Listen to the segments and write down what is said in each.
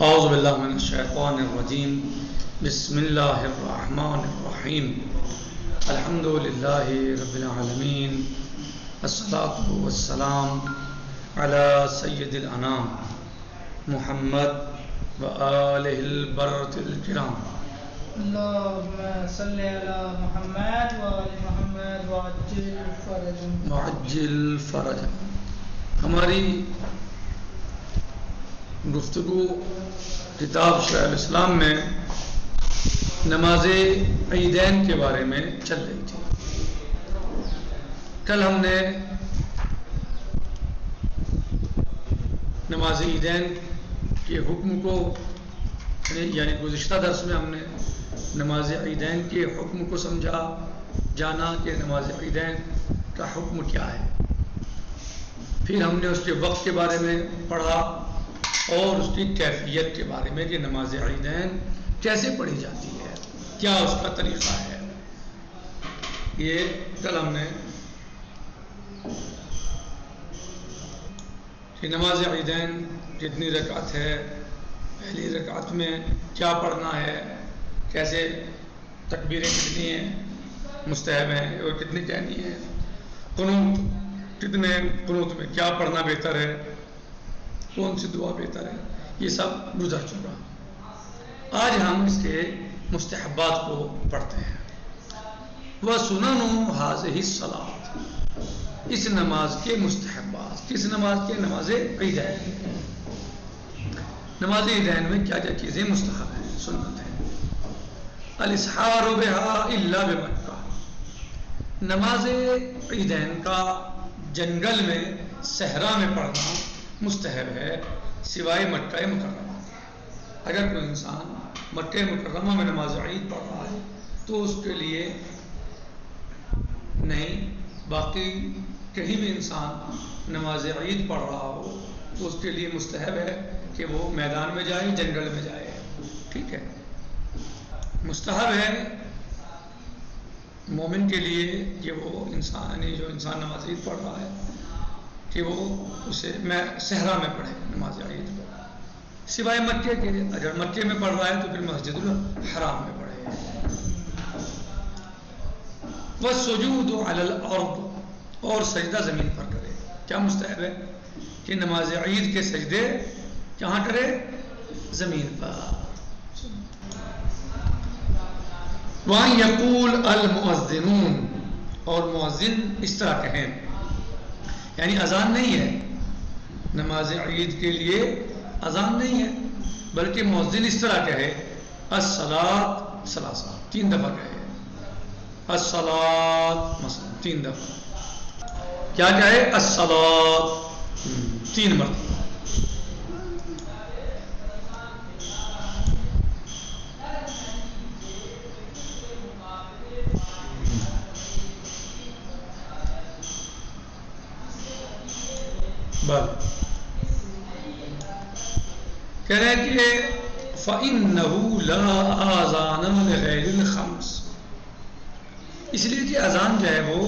اعوذ باللہ من الشیطان الرجیم بسم اللہ الرحمن الرحیم الحمد للہ رب العالمین الصلاۃ والسلام علی سید الانام محمد وآلہ البررۃ الکرام اللهم صل على محمد وآل محمد وعجل فرجهم معجل فرج. ہماری گفتگو کتاب شرح الاسلام میں نماز عیدین کے بارے میں چل رہی تھی. کل ہم نے نماز عیدین کے حکم کو یعنی گزشتہ درس میں ہم نے نماز عیدین کے حکم کو سمجھا، جانا کہ نماز عیدین کا حکم کیا ہے. پھر ہم نے اس کے وقت کے بارے میں پڑھا اور اس کی کیفیت کے بارے میں کہ نماز عیدین کیسے پڑھی جاتی ہے، کیا اس کا طریقہ ہے. یہ کل ہم نے کہ نماز عیدین کتنی رکعت ہے، پہلی رکعت میں کیا پڑھنا ہے، کیسے تکبیریں کتنی ہیں، مستحب ہیں اور کتنی کہنی ہیں، قنوت کتنے، قنوت میں کیا پڑھنا بہتر ہے، کون سی دعا بہتر ہے، یہ سب گزر چکا. آج ہم اس کے مستحبات کو پڑھتے ہیں. وَسُنَنُ هَٰذِهِ الصَّلَاةِ، اس نماز کے مستحبات. کس نماز کے؟ نماز عیدین. نماز عیدین میں کیا کیا چیزیں مستحب ہیں، سنت ہیں. الاسحار بها الا بمکہ، نماز عیدین کا جنگل میں صحرا میں پڑھنا مستحب ہے سوائے مکہ مکرمہ. اگر کوئی انسان مکہ مکرمہ میں نماز عید پڑھ رہا ہے تو اس کے لیے نہیں، باقی کہیں بھی انسان نماز عید پڑھ رہا ہو تو اس کے لیے مستحب ہے کہ وہ میدان میں جائے، جنگل میں جائے. ٹھیک ہے، مستحب ہے مومن کے لیے کہ وہ انسان جو انسان نماز عید پڑھ رہا ہے کہ وہ اسے صحرا میں پڑھے نماز عید کو، سوائے مکے کے. اگر مکے میں پڑھ رہا ہے تو پھر مسجد الحرام میں پڑھے. وَالسُّجُودُ عَلَى الْأَرْضِ، اور سجدہ زمین پر کرے. کیا مستحب ہے کہ نماز عید کے سجدے کہاں کرے؟ زمین پر. وَأَن يَقُولَ الْمُؤَذِّنُونَ، اور مؤذن اس طرح کہیں، یعنی اذان نہیں ہے نماز عید کے لیے، اذان نہیں ہے بلکہ مؤذن اس طرح کہے الصلاۃ ثلاثہ، 3 دفعہ کہے الصلاۃ، مثلا 3 دفعہ. کیا کہے؟ الصلاۃ 3 مرتبہ. کہہ رہے ہیں کہ فَإِنَّهُ لَا آذَانَ لِغَيْرِ الْخَمْسِ، اس لیے کہ اذان جو ہے وہ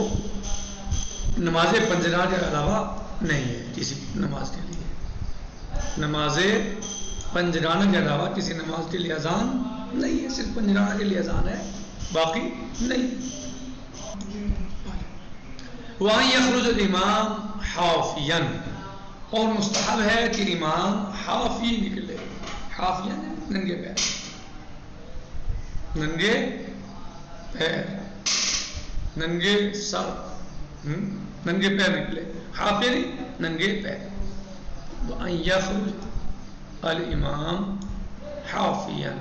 نماز پنجگاہ کے علاوہ نہیں ہے کسی نماز کے لیے. نماز پنجگانہ کے علاوہ کسی نماز کے لیے اذان نہیں ہے، صرف پنجگانہ کے لیے اذان ہے، باقی نہیں. وَأَن يَخْرُجَ الْإِمَامُ حَافِيًا، اور مستحب ہے کہ امام حافی نکلے. حافی ننگے پیر، ننگے پیر، ننگے سر، ننگے پیر نکلے. حافی نہیں، ننگے پیر. وَأَن يَخْرُجَ الْإِمَامُ حَافِيًا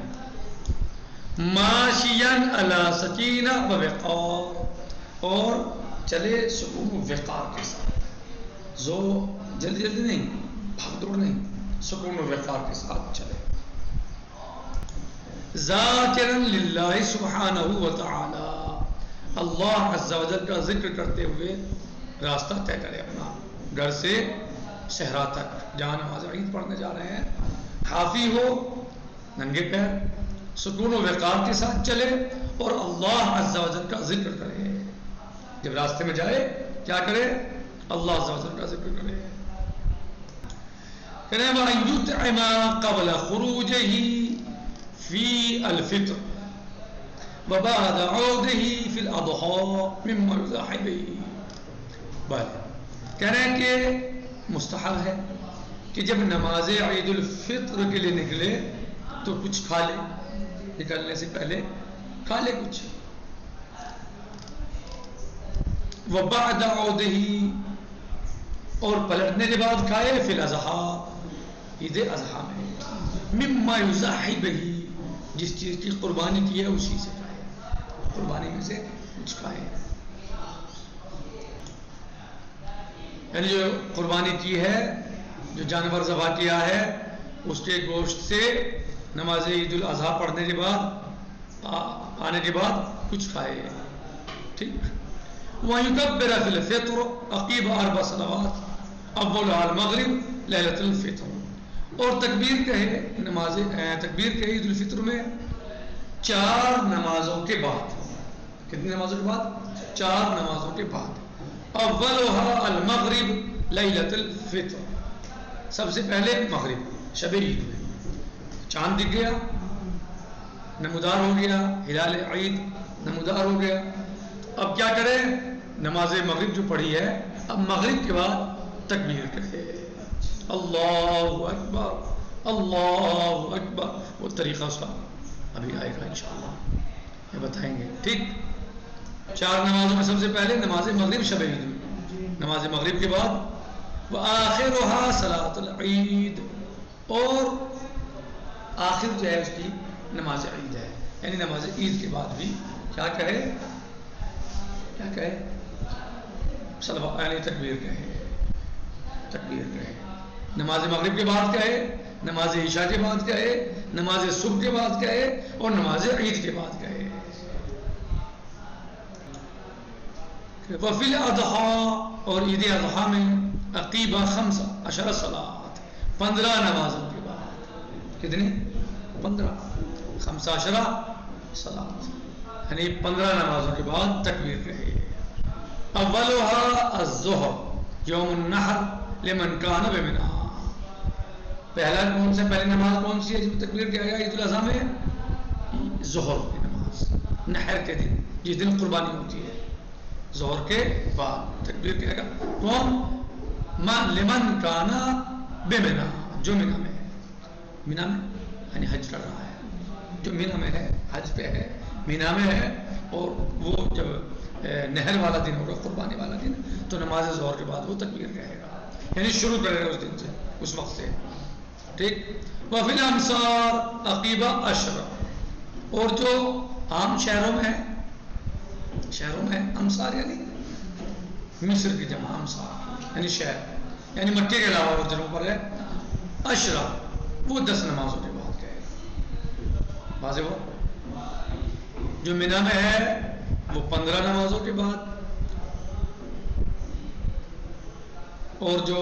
مَاشِيًا عَلَى سَكِينَةٍ وَوِقَارٍ، اور چلے سکون و وقار کے ساتھ. جلدی جلدی نہیں، بھاگ دوڑ نہیں، سکون و وقار کے ساتھ چلے. ذاکرا للہ سبحانہ وتعالی، اللہ عز و جل کا ذکر کرتے ہوئے راستہ طے کرے اپنا، گھر سے صحرا تک جہاں نماز عید پڑھنے جا رہے ہیں. حافی ہو، ننگے پیر، سکون و وقار کے ساتھ چلے اور اللہ عز و جل کا ذکر کرے. جب راستے میں جائے کیا کرے؟ اللہ عز و جل کا ذکر کرے. کہنا ہے وَأَن يُطْعِمَ قَبْلَ خُرُوجِهِ فِي الْفِطْرِ وَبَعْدَ عُودِهِ فِي الْأَضْحَى مِمَّا يُضَحِّي بِهِ. بھائی کہہ رہے ہیں کہ مستحب ہے کہ جب نماز عید الفطر کے لیے نکلے تو کچھ کھا لے، نکلنے سے پہلے کھا لے کچھ. وَبَعْدَ عُودِهِ اور پلٹنے کے بعد کھائے فی الاضحیٰ عید اضحیٰ میں مما یضحی بہ جس چیز کی قربانی کی ہے اسی سے کھائے، قربانی میں سے کچھ کھائے. یعنی جو قربانی کی ہے، جو جانور ذبح کیا ہے، اس کے گوشت سے نماز عید الاضحیٰ پڑھنے کے بعد آنے کے بعد کچھ کھائے. ٹھیک. وَيُكَبِّرَ فِي الْفِطْرِ عَقِيبَ 4 صلوات اولها المغرب لیلۃ الفطر اور تکبیر کہے نماز تکبیر کہے عید الفطر میں 4 نمازوں کے بعد. کتنی نمازوں کے بعد؟ 4 نمازوں کے بعد. اولها المغرب لیلۃ الفطر سب سے پہلے مغرب شب عید میں چاند دکھ گیا، نمودار ہو گیا، ہلال عید نمودار ہو گیا. اب کیا کرے؟ نماز مغرب جو پڑھی ہے اب مغرب کے بعد تکبیر کہے اللہ اکبر اللہ اکبر. وہ طریقہ اس کا ابھی آئے گا انشاءاللہ، یہ بتائیں گے. ٹھیک. 4 نمازوں میں سب سے پہلے نماز مغرب شب عید میں، نماز مغرب کے بعد وآخرها صلاۃ العید اور آخر جو ہے اس کی نماز عید ہے، یعنی نماز عید کے بعد بھی کیا کہے؟ کیا کہے؟ یعنی تکبیر کہے، تکبیر کہے. نماز مغرب کے بعد کہے، نماز عشاء کے بعد کہے، نماز صبح کے بعد کہے اور نماز عید کے بعد کہے. وفی الاضحیٰ اور عید اضحیٰ میں عقیبہ 15 صلوات 15 نمازوں کے بعد. کتنی؟ 15 15 صلوات یعنی 15 نمازوں کے بعد تکبیر کہے. اولها الظہر یوم النحر لمن کان بمنی. پہلا کون سے پہلی نماز کون سی ہے جو تکبیر کیا گیا عید الاضحیٰ میں؟ ظہر کی نماز، نحر کے دن جس دن قربانی ہوتی ہے، ظہر کے بعد تکبیر کیا گا. کون؟ لمن کان بمنی جو منی میں ہے. منی میں یعنی حج کر رہا ہے، جو منی میں ہے، حج پہ ہے، منی میں ہے، اور وہ جب نہر والا دن ہوگا، قربانی والا دن، تو نماز ظہر کے بعد وہ تکبیر کہے گا، یعنی شروع کرے گا اس دن سے، اس وقت سے. ٹھیک. وفی الامصار عقیبہ 10 اور جو عام شہروں میں ہے، شہروں میں امصار یعنی مصر کی جمع امصار یعنی شہر، یعنی مکے کے علاوہ وہ جگہوں پر ہے 10 وہ 10 نمازوں کے بعد کہے گا. واضح ہو. جو منی میں ہے وہ 15 نمازوں کے بعد، اور جو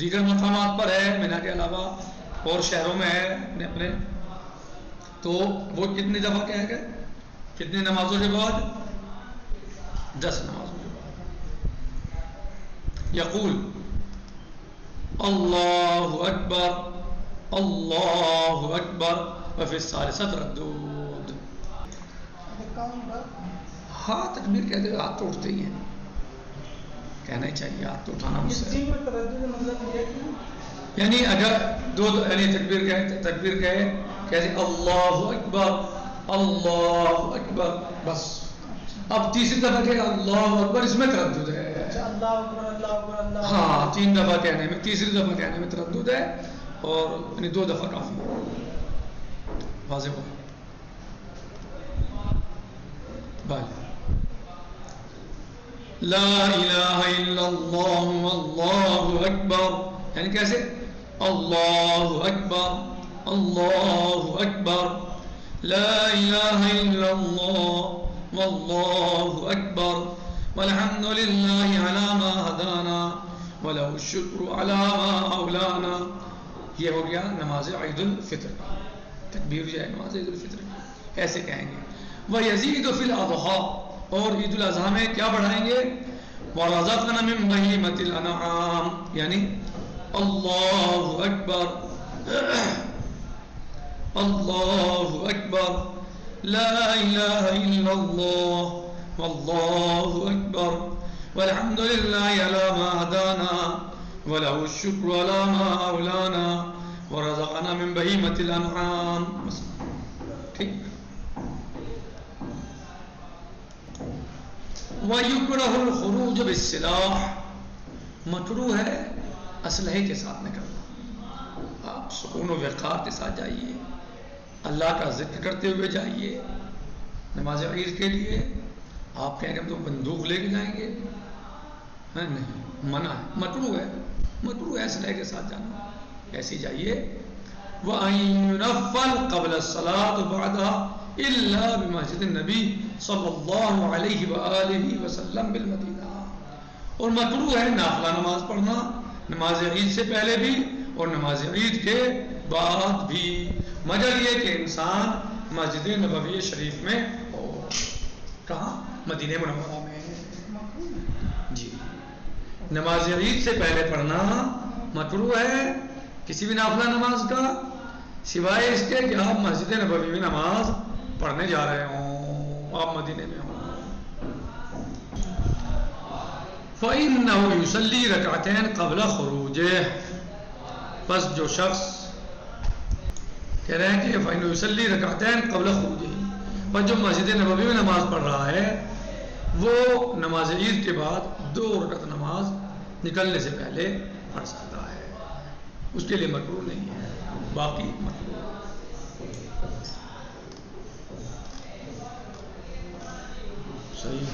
دیگر مقامات پر ہے منی کے علاوہ اور شہروں میں ہے اپنے اپنے، تو وہ کتنی دفعہ کہے گا؟ کتنی نمازوں کے بعد؟ 10 نمازوں کے بعد. یقول اللہ اکبر اللہ اکبر وفی الثالثۃ ردود. ہاں تکبیر کہتے ہوئے ہاتھ تو اٹھتے ہی ہیں، کہنا ہی چاہیے ہاتھ تو اٹھانا مجھ سے. یعنی اگر یعنی تکبیر کہے کہتے اللہ اکبر اللہ اکبر بس. اب تیسری دفعہ کہ اللہ اکبر اس میں تردد ہے. ہاں 3 دفعہ کہنے میں، تیسری دفعہ کہنے میں تردد ہے، اور یعنی 2 دفعہ کافی ہے. واضح ہو. لا الہ الا اللہ واللہ اکبر یعنی کیسے؟ اللہ اکبر اللہ اکبر لا الہ الا اللہ واللہ اکبر والحمد للہ علی ما ہدانا ولہ الشکر علی ما اولانا. یہ ہو گیا نماز عید الفطر. تکبیر جو ہے نماز عید الفطر ایسے کہیں گے. وَيَزِيدُ فِي الْأَضْحَىٰ اور عید الاضحیٰ میں کیا بڑھائیں گے؟ وَرَزَقْنَا مِن بَهِیمَةِ الْأَنْعَامِ یعنی اللہ اکبر اللہ اکبر لا الہ الا اللہ واللہ اکبر والحمد للہ علی ما ہدانا وله الشکر علی ما اولانا ورزقنا من بہیمۃ الانعام. ٹھیک. وَيُكْرَهُ الْخُرُوجُ بِالسِّلَاحِ مکروہ ہے اسلحے کے ساتھ نکلنا. آپ سکون و وقار کے ساتھ جائیے, اللہ کا ذکر کرتے ہوئے جائیے. نماز عید کے لیے آپ کہیں کہ ہم تو بندوق لے کے جائیں گے, نہیں, منع ہے, مکروہ ہے, مکروہ ہے اسلحے کے ساتھ جانا. ایسے جائیے. وَأَن يُنَفَّلْ قَبْلَ الصَّلَاةِ بَعْدَهَا إِلَّا بِمَسْجِدِ النَّبِي صلی اللہ علیہ وآلہ وسلم بالمدینہ. اور مکروہ ہے نافلہ نماز پڑھنا نماز عید سے پہلے بھی اور نماز عید کے بعد بھی, مگر یہ کہ انسان مسجد نبوی شریف میں ہو. کہاں؟ مدینہ منورہ میں. جی, نماز عید سے پہلے پڑھنا مکروہ ہے کسی بھی نافلہ نماز کا, سوائے اس کے کہ آپ مسجد نبوی میں نماز پڑھنے جا رہے ہوں, آپ مدینے میں ہوں. فَإِنَّهُ يُصَلِّي رَكْعَتَيْنِ قَبْلَ خُرُوجِهِ بس جو شخص کہہ رہے ہیں کہ فَإِنَّهُ يُصَلِّي رَكْعَتَيْنِ قَبْلَ خُرُوجِهِ بس جو مسجد نبوی میں نماز پڑھ رہا ہے وہ نماز عید کے بعد 2 رکعت نماز نکلنے سے پہلے پڑھ سکتا ہے. اس کے لیے مکروہ نہیں ہے, باقی مکروہ. صحیح.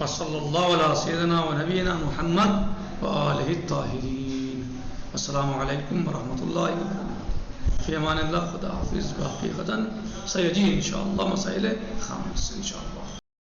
وصلی اللہ علیہ سیدنا و نبینا محمد وآلہ الطاہرین. السلام علیکم ورحمۃ اللہ وبرکاتہ. فی امان اللہ. خدا حافظ. باقی غداً سیجی انشاءاللہ مسائل خامس انشاءاللہ.